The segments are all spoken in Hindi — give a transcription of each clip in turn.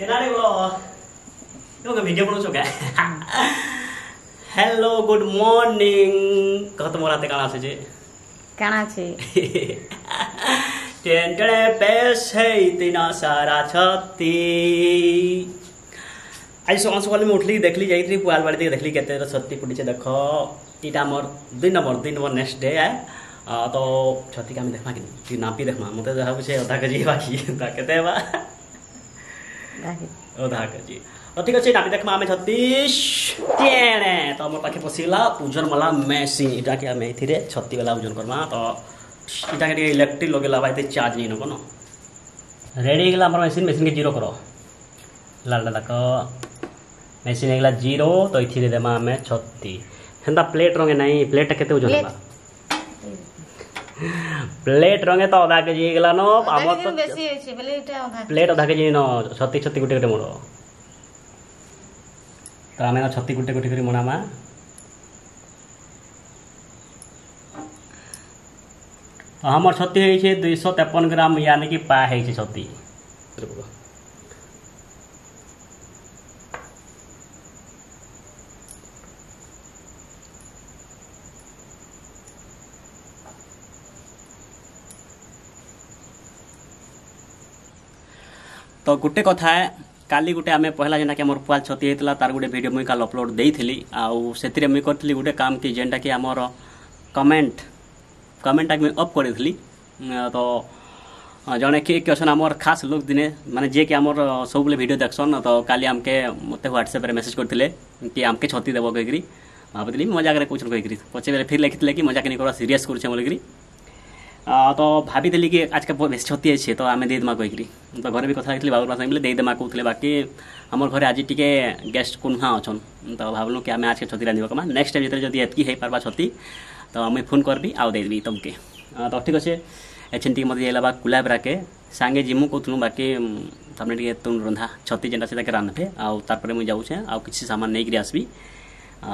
केनारे बोलो यो वीडियो बनाउछौ का हेलो गुड मॉर्निंग कहत मोर हाते काना छै काना छै टेंटणे पेश है इतना सारा छत्ती आज सकाल सकाल में उठली देखली जाइत्री पुआल बाड़ी देखली केते छत्ती फुटी छै देख इटा मोर 2 नंबर नेक्स्ट डे है तो छत्ती का देखमा कि नापी देखमा मते जहा बुझे आधा केजी बाकी केते बा आधा केजी तो ठीक अच्छे नापी देखमा में 36 टेणे तो मोर पाखे पसिला ओजन वाला मेसिन इटा के हम एथिरे छत्ती वाला ओजन करमा तो इटा के इलेक्ट्रिक लगेला बाइते चार्ज नहीं नको न रेडी गेला हमर मशीन के जीरो करो लाल लाल को मशीन गेला जीरो तो इथिरे देमा में 36 हेंदा प्लेट रंगे नहीं प्लेट केते ओजन बा प्लेट रंगे तो आधा केजी गेला न हमर तो बेसी छै प्लेट प्लेट आधा केजी न 36 गुटे गुटे मोड़ो तो आमे 36 गुटे गुटे करी मोनामा तो हमर छत्ती है छे 253 ग्राम यानी कि पा है छे छत्ती तो गुटे कथा है काली गुटे आमे पहला जेना कि हमर पुआल छती हेतला तार गुटे वीडियो मुई काल अपलोड देइथिली आउ सेतिरे मुई करथिली गुटे काम कि जेनटा कि हमर कमेंट आ अप करथिली तो जने कि क्वेश्चन हमर खास लोग दिने माने जे कि हमर सबले वीडियो देखसन तो काली हमके मते व्हाट्सएप रे मैसेज करथिले कि हमके छती देबो कहिकरी भाबथिली मजाक रे क्वेश्चन कहिकरी पछे बेले फिर लिखथिले कि मजाक नहीं करो सीरियस करू छे बोलकरी तो भाभी देली कि आज के बेस छती है तो आम दे देमा कहीकरी तो घर भी कथा बाबू साथ दे देमा कहते बाकी आम घर आज टी गेस्ट कुन्हा अच्छन तो भावलु कि आम आज के छती रांधिबा कमा नेक्स्ट टाइम जब एतकी हो पार्बा छती तो मुझे फोन करबी आउ देदेवी तुमके तो ठीक अच्छे एछन टी मत बा कुलाबरा के सांगे जिमु कहूँ बाकी तमने टी तुम रंधा छती जेनटा से रांधे आउ तार मुझे जाऊे आउ किसी सामान नहीं आसबी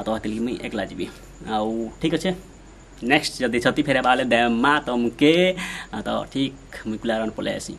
तो मुझे एकला जी आउ ठीक अच्छे नेक्स्ट जब छती फेरे बाले देमा तुमके तो ठीक मुझे कुलाबरा पलि आसी।